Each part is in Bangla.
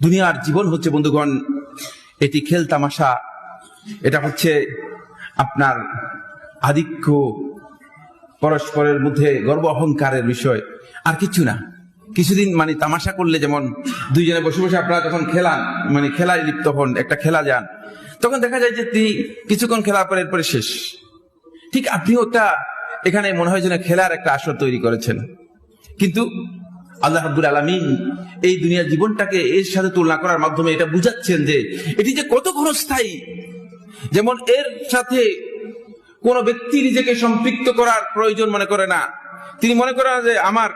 দুনিয়ার জীবন হচ্ছে বন্ধুগণ এটি খেল তামাশা, এটা হচ্ছে আপনার আধিক্য, পরস্পরের মধ্যে গর্ব অহংকারের বিষয়, আর কিছু না। কিছুদিন তামাশা করলে, যেমন দুইজনে বসে বসে আপনারা যখন খেলান, খেলায় লিপ্ত হন, একটা খেলা যান, তখন দেখা যায় যে তিনি কিছুক্ষণ খেলার পর এরপরে শেষ। ঠিক আপনিও একটা এখানে মনে হয় যেন খেলার একটা আসর তৈরি করেছেন, কিন্তু আল্লাহ রাব্বুল আলামিন এই দুনিয়ার জীবনটাকে এর সাথে তুলনা করার মাধ্যমে এটা বুঝাচ্ছেন যে এটি যে কত ক্ষণস্থায়ী। যেমন এর সাথে কোন ব্যক্তি নিজেকে সম্পৃক্ত করার প্রয়োজন মনে করে না। তিনি মনে করেন যে আমার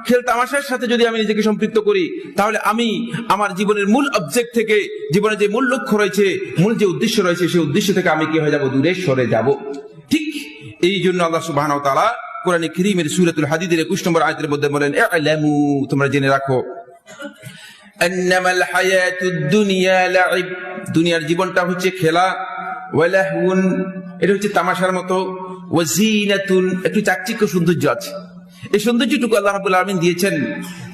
খেল তামাশার সাথে যদি আমি নিজেকে সম্পৃক্ত করি, তাহলে আমি আমার জীবনের মূল অবজেক্ট থেকে, জীবনের যে মূল লক্ষ্য রয়েছে, মূল যে উদ্দেশ্য রয়েছে, সেই উদ্দেশ্য থেকে আমি কি হয়ে যাব? দূরে সরে যাব। ঠিক এই জন্য আল্লাহ সুবহানাহু ওয়া তাআলা কোরআনে কারীমের সূরাতুল হাদীদের 21 নম্বর আয়াতের মধ্যে বলেন, ই'লামু, তোমরা জেনে রাখো, আন্নামাল হায়াতুদ দুনিয়া লাইব, দুনিয়ার জীবনটা হচ্ছে খেলা, ওয়া লাহউন, এটা হচ্ছে তামাশার মতো, ওয়া জিনাতুন, একটু চাকচিক্য সৌন্দর্য আছে। এই সৌন্দর্যটুকু আল্লাহ রাব্বুল আলামিন দিয়েছেন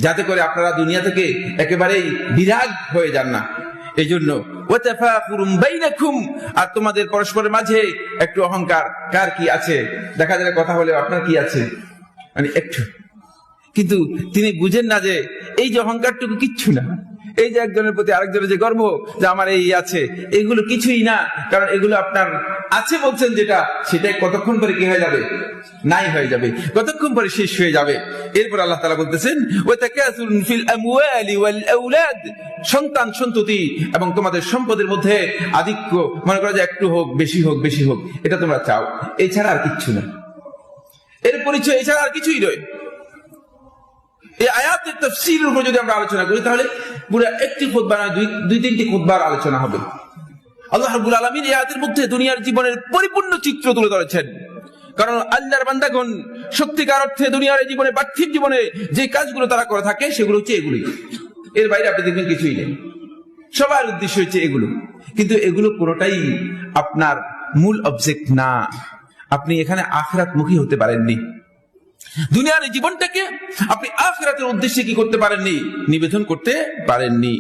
যাতে করে আপনারা দুনিয়া থেকে একেবারেই বিরাগ হয়ে যান না। এই জন্য ওয়া তাফাখুরুম বাইনাকুম, আর তোমাদের পরস্পরের মাঝে একটু অহংকার, কার কি আছে, দেখা যায় কথা বলে আপনার কি আছে, একটু, কিন্তু তিনি বুঝেন না যে এই যে অহংকারটুকু কিচ্ছু না। এই যে একজনের প্রতি আরেকজনের যে গর্ব যে আমার এই আছে, এগুলো কিছুই না। কারণ এগুলো আপনার আছে বলছেন যেটা, সেটাই কতক্ষণ পরে কি হয়ে যাবে? নাই হয়ে যাবে, কতক্ষণ পরে শেষ হয়ে যাবে। এরপর আল্লাহ তাআলা বলতেছেন, ওয়া তাকাসুরুন ফিল আমওয়ালি ওয়াল আওলাদ, সন্তান সন্ততি এবং তোমাদের সম্পদের মধ্যে আধিক্য, মনে করো যে একটু হোক, বেশি হোক, বেশি হোক, এটা তোমরা চাও, এছাড়া আর কিচ্ছু না। এর পরিচয় এছাড়া আর কিছুই নয়। এই আয়াতের তাফসীরের উপর যদি আমরা আলোচনা করি, তাহলে পুরো একটি খুতবা নয়, দুই তিনটি খুতবার আলোচনা হবে। আল্লাহ রাব্বুল আলামিন এই আয়াতের মধ্যে দুনিয়ার জীবনের পরিপূর্ণ চিত্র তুলে ধরেছেন। কারণ আল্লাহর বান্দাগণ সত্যিকার অর্থে দুনিয়ার জীবনে, পার্থিব জীবনে যে কাজগুলো তারা করে থাকে, সেগুলো হচ্ছে এগুলি। এর বাইরে আপনি দেখবেন কিছুই নেই। সবার উদ্দেশ্য হচ্ছে এগুলো, কিন্তু এগুলো পুরোটাই আপনার মূল অবজেক্ট না। আপনি এখানে আখিরাতমুখী হতে পারেননি। দুনিয়ার এই জীবনটাকে আপনি আখিরাতের উদ্দেশ্যে কি করতে পারেননি? নিবেদন করতে পারেননি।